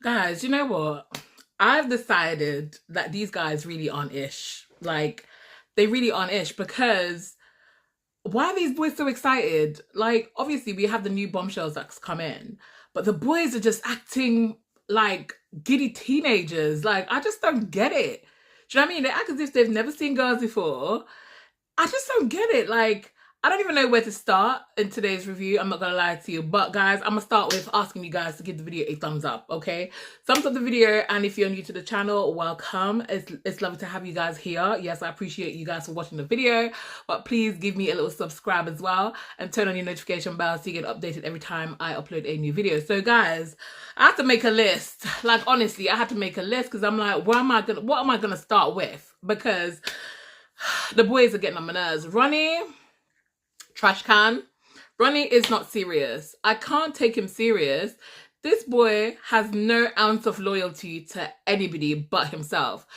Guys, you know what? I've decided that these guys really aren't ish. Like, they really aren't ish because why are these boys so excited? Like, obviously, we have the new bombshells that's come in, but the boys are just acting like giddy teenagers. Like, I just don't get it. Do you know what I mean? They act as if they've never seen girls before. I just don't get it. Like, I don't even know where to start in today's review. I'm not gonna lie to you. But guys, I'm gonna start with asking you guys to give the video a thumbs up, okay? Thumbs up the video, and if you're new to the channel, welcome. It's lovely to have you guys here. Yes, I appreciate you guys for watching the video, but please give me a little subscribe as well and turn on your notification bell so you get updated every time I upload a new video. So guys, I have to make a list. Like, honestly, I had to make a list because I'm like, what am I gonna start with? Because the boys are getting on my nerves. Ronnie, trash can. Ronnie is not serious. I can't take him serious. This boy has no ounce of loyalty to anybody but himself.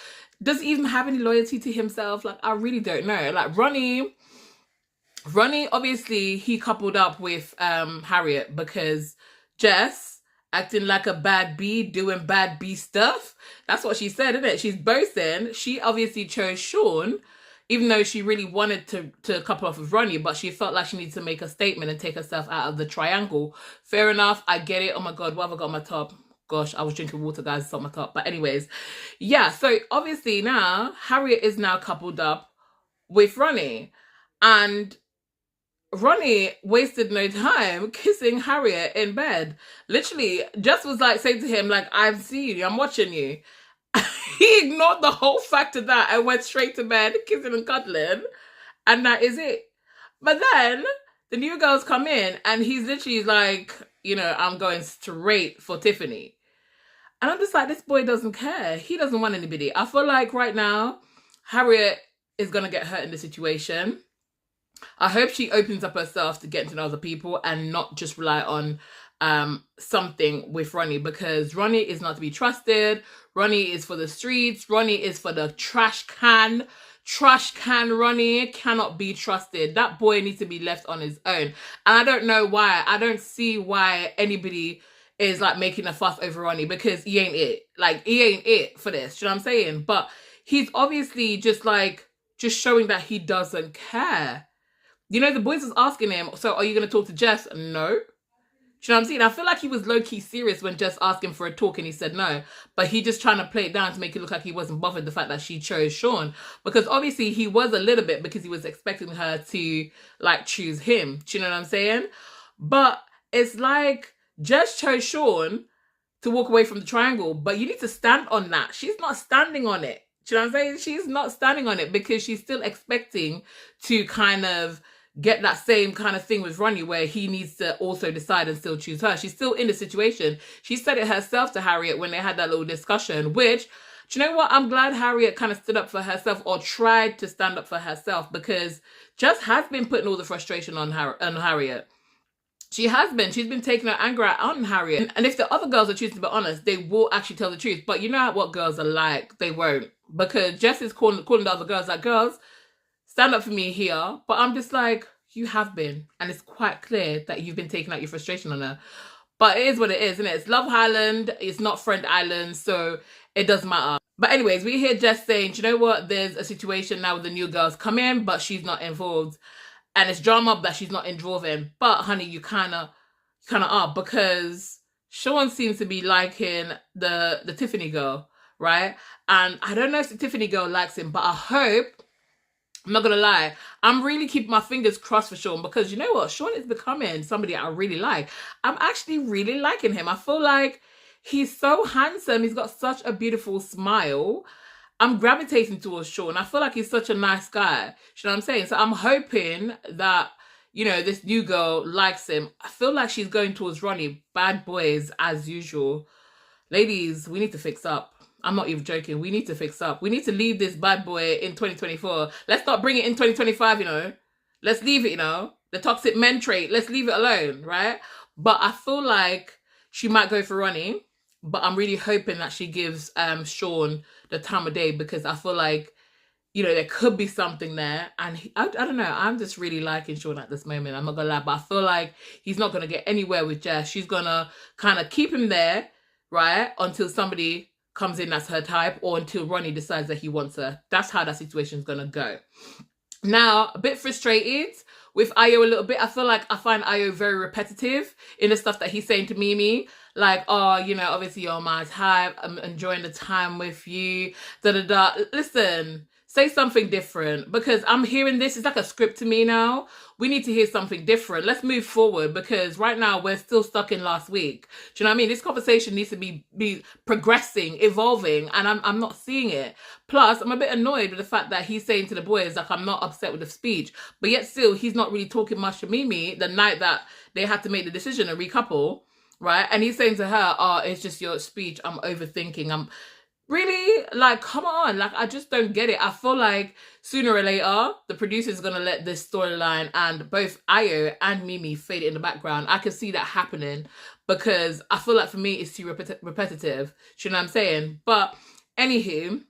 Does he even have any loyalty to himself? Like, I really don't know. Like, Ronnie, obviously, he coupled up with Harriet because Jess, acting like a bad bee, doing bad bee stuff. That's what she said, isn't it? She's boasting. She obviously chose Ciaran, even though she really wanted to couple off with Ronnie, but she felt like she needed to make a statement and take herself out of the triangle. Fair enough, I get it. Oh my God, what have I got on my top? Gosh, I was drinking water, guys, it's on my top. But anyways, yeah, so obviously now, Harriet is now coupled up with Ronnie. And Ronnie wasted no time kissing Harriet in bed. Literally, Jess was like saying to him, like, I've seen you, I'm watching you. He ignored the whole fact of that and went straight to bed, kissing and cuddling, and that is it. But then the new girls come in and he's literally like, you know, I'm going straight for Tiffany. And I'm just like, this boy doesn't care. He doesn't want anybody. I feel like right now, Harriet is going to get hurt in the situation. I hope she opens up herself to getting to know other people and not just rely on something with Ronnie, because Ronnie is not to be trusted. Ronnie is for the streets. Ronnie is for the trash can. Trash can Ronnie cannot be trusted. That boy needs to be left on his own. And I don't know why. I don't see why anybody is like making a fuss over Ronnie, because he ain't it. Like, he ain't it for this. Do you know what I'm saying? But he's obviously just showing that he doesn't care. You know, the boys was asking him, so are you going to talk to Jess? No. Do you know what I'm saying? I feel like he was low-key serious when Jess asked him for a talk and he said no. But he just trying to play it down to make it look like he wasn't bothered the fact that she chose Ciaran. Because obviously he was a little bit, because he was expecting her to, like, choose him. Do you know what I'm saying? But it's like Jess chose Ciaran to walk away from the triangle. But you need to stand on that. She's not standing on it. Do you know what I'm saying? She's not standing on it because she's still expecting to kind of get that same kind of thing with Ronnie where he needs to also decide and still choose her. She's still in the situation. She said it herself to Harriet when they had that little discussion, which, do you know what? I'm glad Harriet kind of stood up for herself, or tried to stand up for herself, because Jess has been putting all the frustration on Harriet. She has been. She's been taking her anger out on Harriet. And if the other girls are choosing to be honest, they will actually tell the truth. But you know what girls are like? They won't. Because Jess is calling the other girls like, girls, stand up for me here. But I'm just like, you have been. And it's quite clear that you've been taking out your frustration on her. But it is what it is, isn't it? It's Love Island. It's not Friend Island. So it doesn't matter. But anyways, we hear Jess saying, do you know what? There's a situation now with the new girls come in, but she's not involved. And it's drama that she's not involved in. But honey, you kind of are, because Ciaran seems to be liking the Tiffany girl, right? And I don't know if the Tiffany girl likes him, but I hope, I'm not going to lie, I'm really keeping my fingers crossed for Ciaran, because you know what? Ciaran is becoming somebody I really like. I'm actually really liking him. I feel like he's so handsome. He's got such a beautiful smile. I'm gravitating towards Ciaran. I feel like he's such a nice guy. You know what I'm saying? So I'm hoping that, you know, this new girl likes him. I feel like she's going towards Ronnie. Bad boys, as usual. Ladies, we need to fix up. I'm not even joking. We need to fix up. We need to leave this bad boy in 2024. Let's not bring it in 2025, you know. Let's leave it, you know. The toxic men trait. Let's leave it alone, right? But I feel like she might go for Ronnie. But I'm really hoping that she gives Ciaran the time of day, because I feel like, you know, there could be something there. And I don't know. I'm just really liking Ciaran at this moment. I'm not going to lie. But I feel like he's not going to get anywhere with Jess. She's going to kind of keep him there right? Until somebody comes in that's her type, or until Ronnie decides that he wants her. That's how that situation's gonna go. Now, a bit frustrated with Ayo a little bit. I feel like I find Ayo very repetitive in the stuff that he's saying to Mimi. Like, oh, you know, obviously you're my type. I'm enjoying the time with you. Da da da. Listen, say something different, because I'm hearing this. It's like a script to me now. We need to hear something different. Let's move forward, because right now we're still stuck in last week. Do you know what I mean? This conversation needs to be progressing, evolving, and I'm not seeing it. Plus, I'm a bit annoyed with the fact that he's saying to the boys, like, I'm not upset with the speech, but yet still he's not really talking much to Mimi the night that they had to make the decision and recouple, right? And he's saying to her, oh, it's just your speech. I'm overthinking. I'm really, like, come on. Like, I just don't get it. I feel like sooner or later, the producer's going to let this storyline and both Ayo and Mimi fade in the background. I can see that happening, because I feel like for me, it's too repetitive. You know what I'm saying? But anywho,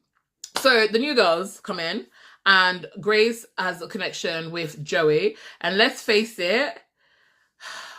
so the new girls come in and Grace has a connection with Joey. And let's face it,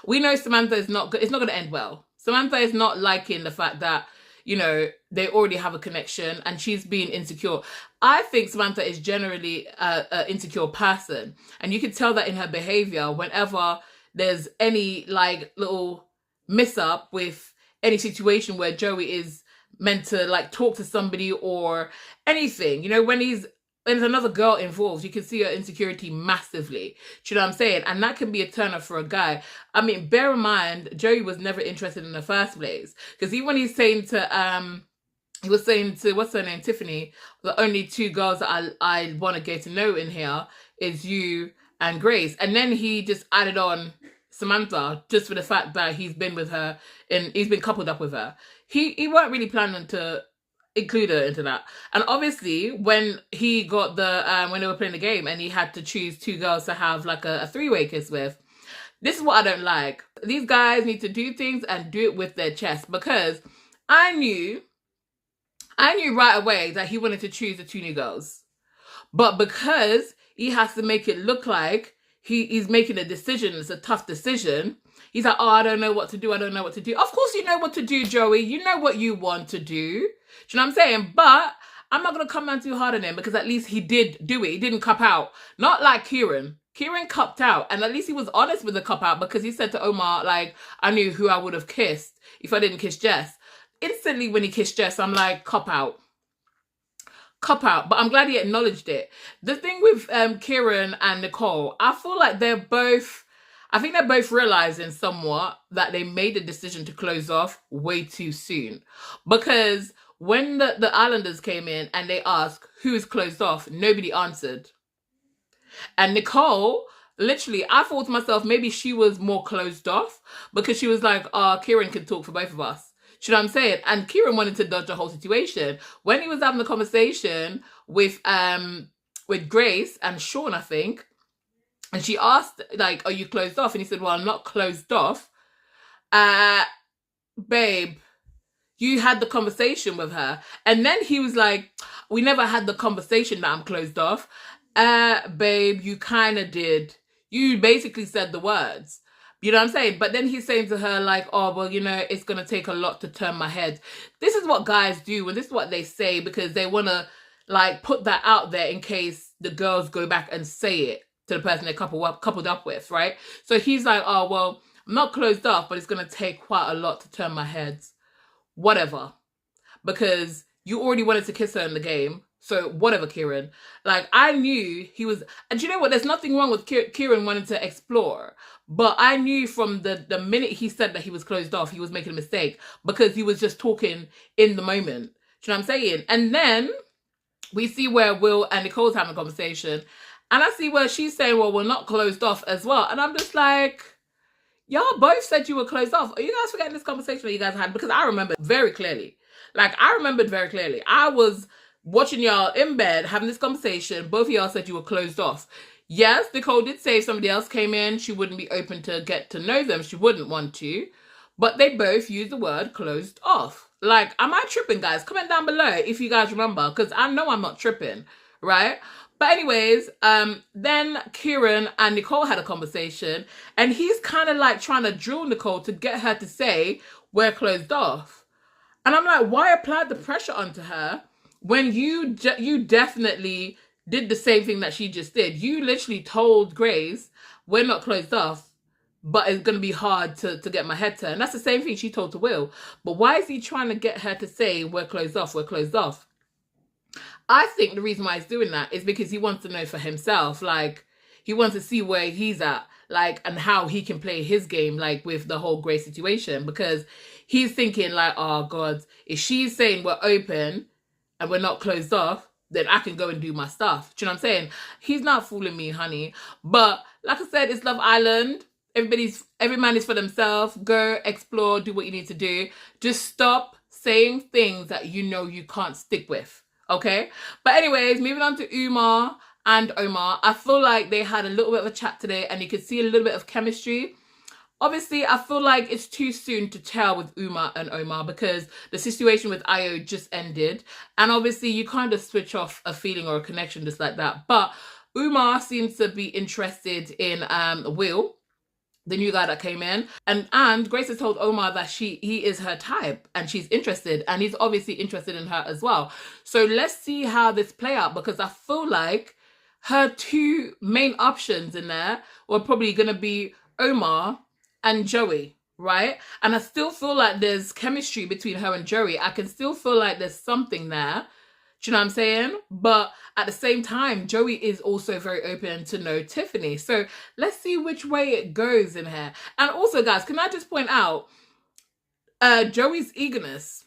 we know Samantha is not good. It's not going to end well. Samantha is not liking the fact that, you know, they already have a connection and she's being insecure. I think Samantha is generally an insecure person. And you can tell that in her behavior whenever there's any, like, little miss-up with any situation where Joey is meant to, like, talk to somebody or anything. You know, when there's another girl involved, you can see her insecurity massively. Do you know what I'm saying? And that can be a turner for a guy. I mean, bear in mind, Joey was never interested in the first place. Because even when he's saying to, he was saying to, what's her name, Tiffany, the only two girls that I want to get to know in here is you and Grace. And then he just added on Samantha just for the fact that he's been with her and he's been coupled up with her. He weren't really planning to include her into that. And obviously when he got when they were playing the game and he had to choose two girls to have like a three-way kiss with, this is what I don't like. These guys need to do things and do it with their chest, because I knew right away that he wanted to choose the two new girls. But because he has to make it look like he's making a decision, it's a tough decision, he's like, oh, I don't know what to do. I don't know what to do. Of course you know what to do, Joey. You know what you want to do. Do you know what I'm saying? But I'm not going to come down too hard on him, because at least he did do it. He didn't cup out. Not like Ciaran. Ciaran cupped out. And at least he was honest with the cup out, because he said to Omar, like, I knew who I would have kissed if I didn't kiss Jess. Instantly when he kissed Jess, I'm like, cop out. Cop out. But I'm glad he acknowledged it. The thing with Ciaran and Nicole, I feel like they're both realizing somewhat that they made the decision to close off way too soon. Because when the Islanders came in and they asked who's closed off, nobody answered. And Nicole, literally, I thought to myself, maybe she was more closed off, because she was like, Ciaran could talk for both of us. Do you know what I'm saying? And Ciaran wanted to dodge the whole situation. When he was having the conversation with Grace and Sean, I think, and she asked, like, are you closed off? And he said, well, I'm not closed off. Babe, you had the conversation with her. And then he was like, we never had the conversation that I'm closed off. Babe, you kind of did. You basically said the words. You know what I'm saying? But then he's saying to her, like, oh, well, you know, it's going to take a lot to turn my head. This is what guys do, and this is what they say, because they want to, like, put that out there in case the girls go back and say it to the person they're coupled up with, right? So he's like, oh, well, I'm not closed off, but it's going to take quite a lot to turn my head. Whatever. Because you already wanted to kiss her in the game. So whatever, Ciaran. Like, I knew he was... And you know what? There's nothing wrong with Ciaran wanting to explore. But I knew from the minute he said that he was closed off, he was making a mistake. Because he was just talking in the moment. Do you know what I'm saying? And then we see where Will and Nicole's having a conversation. And I see where she's saying, well, we're not closed off as well. And I'm just like... Y'all both said you were closed off. Are you guys forgetting this conversation that you guys had? Because I remember very clearly. Like, I remembered very clearly. I was watching y'all in bed, having this conversation. Both of y'all said you were closed off. Yes, Nicole did say if somebody else came in, she wouldn't be open to get to know them. She wouldn't want to. But they both used the word closed off. Like, am I tripping, guys? Comment down below if you guys remember. Because I know I'm not tripping, right? But anyways, then Ciaran and Nicole had a conversation. And he's kind of like trying to drill Nicole to get her to say, we're closed off. And I'm like, why apply the pressure onto her when you definitely did the same thing that she just did? You literally told Grace, we're not closed off, but it's going to be hard to get my head turned. That's the same thing she told to Will. But why is he trying to get her to say, we're closed off, we're closed off? I think the reason why he's doing that is because he wants to know for himself. Like, he wants to see where he's at, like, and how he can play his game, like, with the whole Grace situation. Because he's thinking, like, oh, God, if she's saying we're open and we're not closed off, then I can go and do my stuff. Do you know what I'm saying? He's not fooling me, honey. But, like I said, it's Love Island. Every man is for themselves. Go, explore, do what you need to do. Just stop saying things that you know you can't stick with. Okay? But anyways, moving on to Umar and Omar. I feel like they had a little bit of a chat today and you could see a little bit of chemistry. Obviously, I feel like it's too soon to tell with Umar and Omar because the situation with Ayo just ended. And obviously, you kind of switch off a feeling or a connection just like that. But Umar seems to be interested in Will, the new guy that came in. And Grace has told Omar that he is her type and she's interested. And he's obviously interested in her as well. So let's see how this play out because I feel like her two main options in there were probably going to be Omar and Joey, right? And I still feel like there's chemistry between her and Joey. I can still feel like there's something there. Do you know what I'm saying? But at the same time, Joey is also very open to know Tiffany. So let's see which way it goes in here. And also, guys, can I just point out Joey's eagerness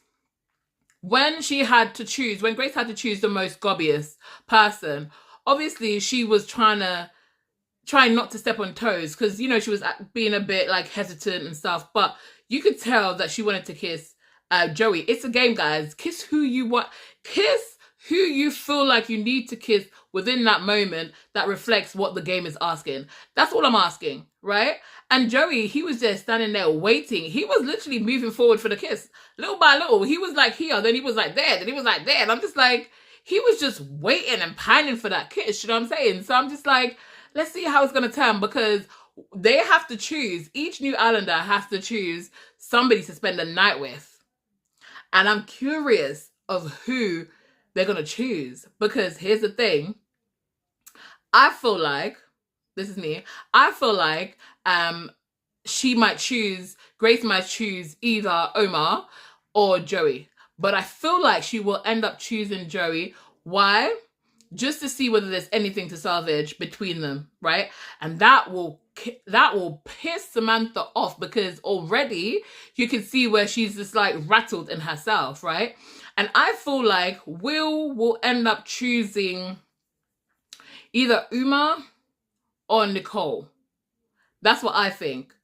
when Grace had to choose the most gobbiest person. Obviously, she was trying not to step on toes because, you know, she was being a bit like hesitant and stuff. But you could tell that she wanted to kiss Joey. It's a game, guys. Kiss who you want. Kiss who you feel like you need to kiss within that moment that reflects what the game is asking. That's all I'm asking, right? And Joey, he was just standing there waiting. He was literally moving forward for the kiss. Little by little, he was like here, then he was like there, then he was like there. And I'm just like, he was just waiting and pining for that kiss, you know what I'm saying? So I'm just like, let's see how it's going to turn because they have to choose. Each new islander has to choose somebody to spend the night with. And I'm curious of who they're going to choose because here's the thing. I feel like, this is me, I feel like Grace might choose either Omar or Joey. But I feel like she will end up choosing Joey. Why? Just to see whether there's anything to salvage between them, right? And that will piss Samantha off because already you can see where she's just like rattled in herself, right? And I feel like Will end up choosing either Umar or Nicole. That's what I think.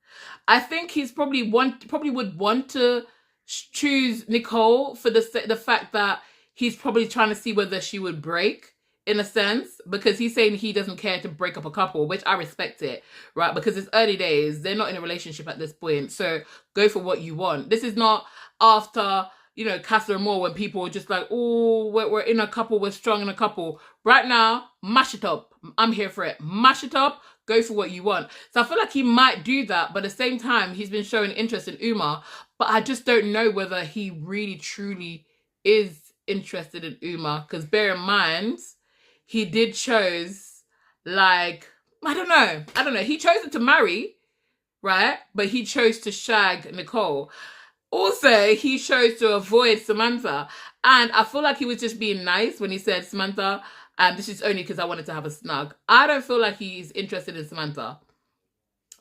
I think he's probably would want to choose Nicole for the fact that he's probably trying to see whether she would break in a sense because he's saying he doesn't care to break up a couple, which I respect it, right? Because it's early days. They're not in a relationship at this point. So go for what you want. This is not after, you know, Castle and Moore when people were just like, oh, we're in a couple, we're strong in a couple. Right now, mash it up. I'm here for it. Mash it up. Go for what you want. So I feel like he might do that, but at the same time, he's been showing interest in Umar, but I just don't know whether he really truly is interested in Umar because bear in mind, he did chose, like, I don't know. He chose to marry, right? But he chose to shag Nicole. Also, he chose to avoid Samantha. And I feel like he was just being nice when he said, Samantha, this is only because I wanted to have a snug. I don't feel like he's interested in Samantha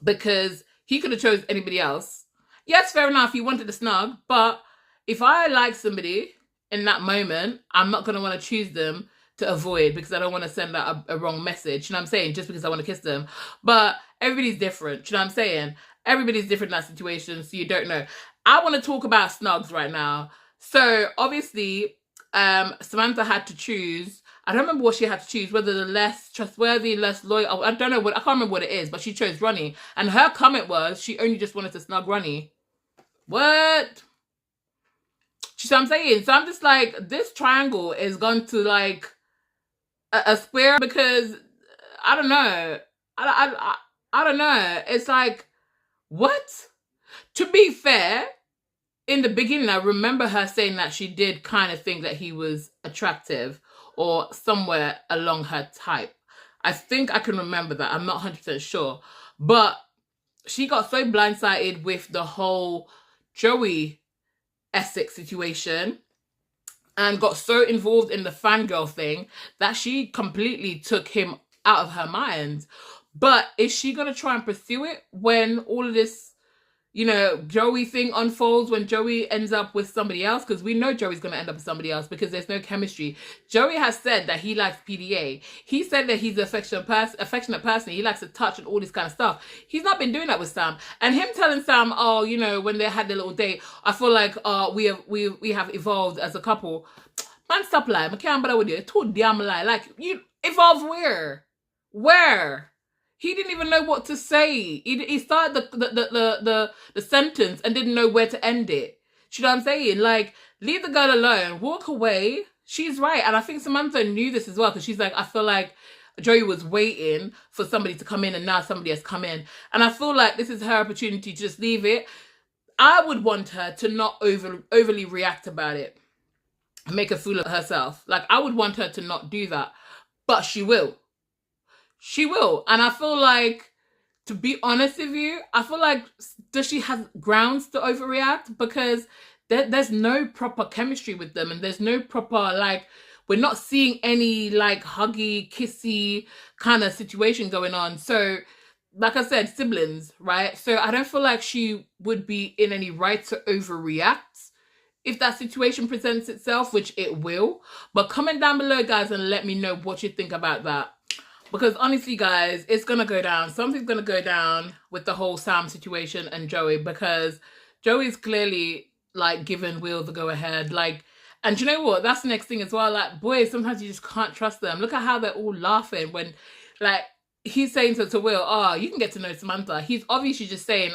because he could have chose anybody else. Yes, fair enough, he wanted a snug, but if I like somebody in that moment, I'm not going to want to choose them to avoid because I don't want to send out a wrong message. You know what I'm saying? Just because I want to kiss them. But everybody's different. You know what I'm saying? Everybody's different in that situation, so you don't know. I want to talk about snugs right now. So obviously, Samantha had to choose. I don't remember what she had to choose, whether the less trustworthy, less loyal. I don't know I can't remember what it is, but she chose Ronnie. And her comment was she only just wanted to snug Ronnie. What? You see what I'm saying? So I'm just like, this triangle is going to like a square because I don't know. I don't know. It's like, what? To be fair, in the beginning, I remember her saying that she did kind of think that he was attractive or somewhere along her type. I think I can remember that. I'm not 100% sure. But she got so blindsided with the whole Joey Essex situation and got so involved in the fangirl thing that she completely took him out of her mind. But is she going to try and pursue it when all of this, you know, Joey thing unfolds, when Joey ends up with somebody else? Because we know Joey's going to end up with somebody else because there's no chemistry. Joey has said that he likes PDA. He said that he's an affectionate person. He likes to touch and all this kind of stuff. He's not been doing that with Sam. And him telling Sam, oh, you know, when they had their little date, I feel like we have evolved as a couple. Man, stop lying. I can't bother with you. It's too damn lie. Like, you evolve where? Where? He didn't even know what to say. He started the sentence and didn't know where to end it. You know what I'm saying? Like, leave the girl alone. Walk away. She's right. And I think Samantha knew this as well, because she's like, I feel like Joey was waiting for somebody to come in and now somebody has come in. And I feel like this is her opportunity to just leave it. I would want her to not overly react about it. Make a fool of herself. Like, I would want her to not do that. But she will. She will. And I feel like, to be honest with you, I feel like, does she have grounds to overreact? Because there's no proper chemistry with them. And there's no proper, like, we're not seeing any, like, huggy, kissy kind of situation going on. So, like I said, siblings, right? So I don't feel like she would be in any right to overreact if that situation presents itself, which it will. But comment down below, guys, and let me know what you think about that. Because honestly, guys, it's going to go down. Something's going to go down with the whole Sam situation and Joey, because Joey's clearly, like, giving Will the go-ahead. Like, and you know what? That's the next thing as well. Like, boys, sometimes you just can't trust them. Look at how they're all laughing when, like, he's saying to Will, oh, you can get to know Samantha. He's obviously just saying,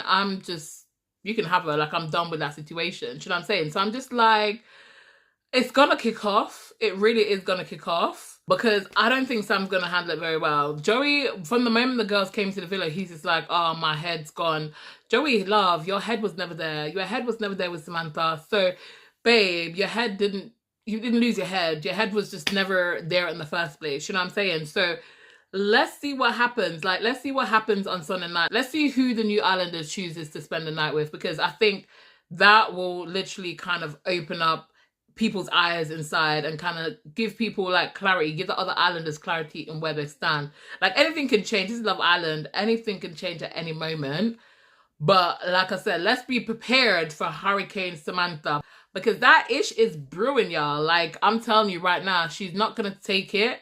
you can have her. Like, I'm done with that situation. You know what I'm saying? So I'm just like, it's going to kick off. It really is going to kick off. Because I don't think Sam's going to handle it very well. Joey, from the moment the girls came to the villa, he's just like, oh, my head's gone. Joey, love, your head was never there. Your head was never there with Samantha. So, babe, you didn't lose your head. Your head was just never there in the first place. You know what I'm saying? So, let's see what happens. Like, let's see what happens on Sunday night. Let's see who the new Islanders chooses to spend the night with. Because I think that will literally kind of open up people's eyes inside and kind of give people, like, clarity, give the other Islanders clarity in where they stand. Like, anything can change. This is Love Island. Anything can change at any moment. But like I said, let's be prepared for Hurricane Samantha, because that ish is brewing, y'all. Like, I'm telling you right now, she's not going to take it.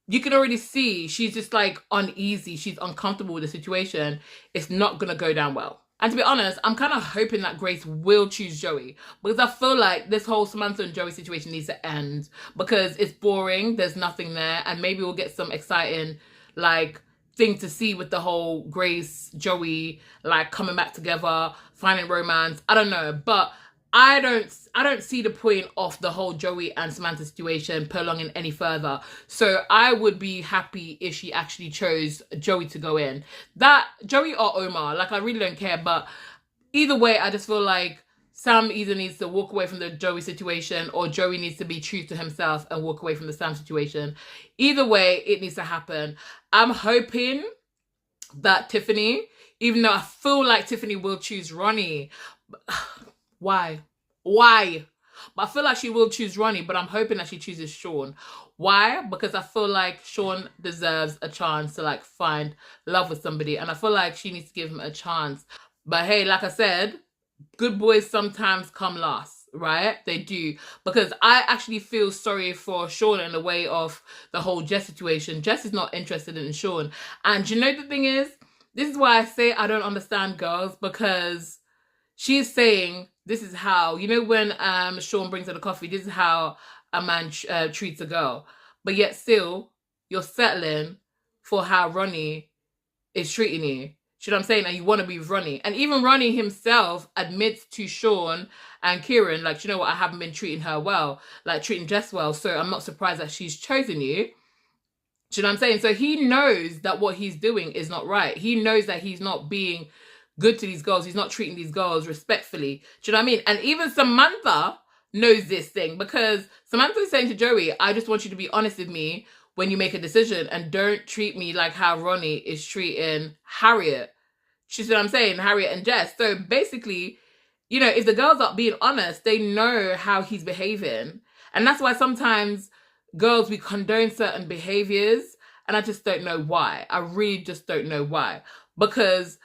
You can already see she's just, like, uneasy. She's uncomfortable with the situation. It's not going to go down well. And to be honest, I'm kind of hoping that Grace will choose Joey, because I feel like this whole Samantha and Joey situation needs to end, because it's boring. There's nothing there. And maybe we'll get some exciting, like, thing to see with the whole Grace, Joey, like, coming back together, finding romance. I don't know. But I don't see the point of the whole Joey and Samantha situation prolonging any further. So I would be happy if she actually chose Joey to go in. That, Joey or Omar, like, I really don't care. But either way, I just feel like Sam either needs to walk away from the Joey situation, or Joey needs to be true to himself and walk away from the Sam situation. Either way, it needs to happen. I'm hoping that Tiffany, even though I feel like Tiffany will choose Ronnie, why? But I feel like she will choose Ronnie, but I'm hoping that she chooses Sean. Why? Because I feel like Sean deserves a chance to, like, find love with somebody, and I feel like she needs to give him a chance. But hey, like I said, good boys sometimes come last, right? They do. Because I actually feel sorry for Sean in the way of the whole Jess situation. Jess is not interested in Sean. And you know the thing is, this is why I say I don't understand girls, because she is saying, this is how, you know, when Sean brings her the coffee, this is how a man treats a girl. But yet still, you're settling for how Ronnie is treating you. You know what I'm saying? And you want to be with Ronnie. And even Ronnie himself admits to Sean and Ciaran, like, you know what, I haven't been treating her well, like, treating Jess well. So I'm not surprised that she's chosen you. Do you know what I'm saying? So he knows that what he's doing is not right. He knows that he's not being good to these girls. He's not treating these girls respectfully. Do you know what I mean? And even Samantha knows this thing, because Samantha is saying to Joey, I just want you to be honest with me when you make a decision, and don't treat me like how Ronnie is treating Harriet. She said, I'm saying, Harriet and Jess. So basically, you know, if the girls are being honest, they know how he's behaving. And that's why sometimes girls, we condone certain behaviors, and I just don't know why. I really just don't know why. Because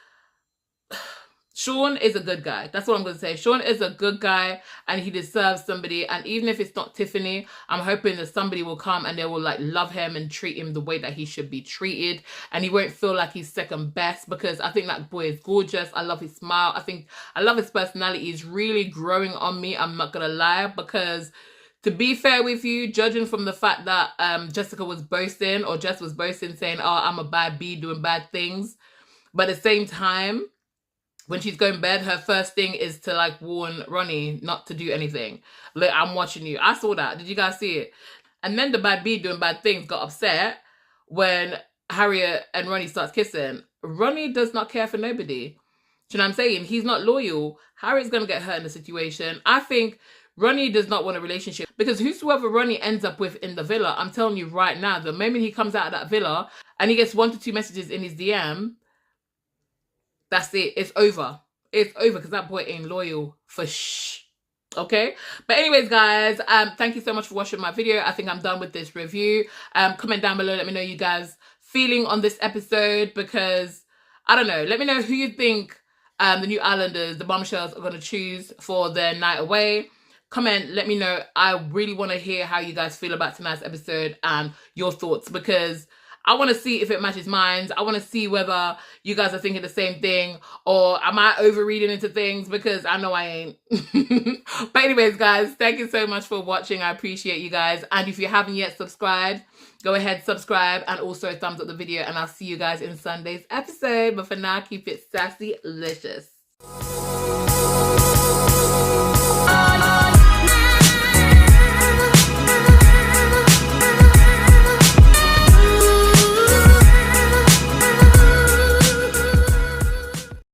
Sean is a good guy. That's what I'm going to say. Sean is a good guy, and he deserves somebody. And even if it's not Tiffany, I'm hoping that somebody will come and they will like love him and treat him the way that he should be treated. And he won't feel like he's second best, because I think that boy is gorgeous. I love his smile. I love his personality. He's really growing on me. I'm not going to lie, because to be fair with you, judging from the fact that Jessica was boasting, or Jess was boasting, saying, oh, I'm a bad bee doing bad things. But at the same time, when she's going to bed, her first thing is to like warn Ronnie not to do anything. Look, I'm watching you. I saw that. Did you guys see it? And then the bad bee doing bad things got upset when Harriet and Ronnie starts kissing. Ronnie does not care for nobody. Do you know what I'm saying? He's not loyal. Harriet's going to get hurt in the situation. I think Ronnie does not want a relationship, because whosoever Ronnie ends up with in the villa, I'm telling you right now, the moment he comes out of that villa and he gets 1 to 2 messages in his DM, that's it. It's over. It's over, because that boy ain't loyal for okay? But anyways, guys, thank you so much for watching my video. I think I'm done with this review. Comment down below. Let me know you guys feeling on this episode, because I don't know. Let me know who you think the new Islanders, the bombshells, are going to choose for their night away. Comment, let me know. I really want to hear how you guys feel about tonight's episode and your thoughts, because I want to see if it matches mine. I want to see whether you guys are thinking the same thing, or am I overreading into things, because I know I ain't. But anyways, guys, thank you so much for watching. I appreciate you guys. And if you haven't yet subscribed, go ahead, subscribe, and also thumbs up the video. And I'll see you guys in Sunday's episode. But for now, keep it sassy, delicious.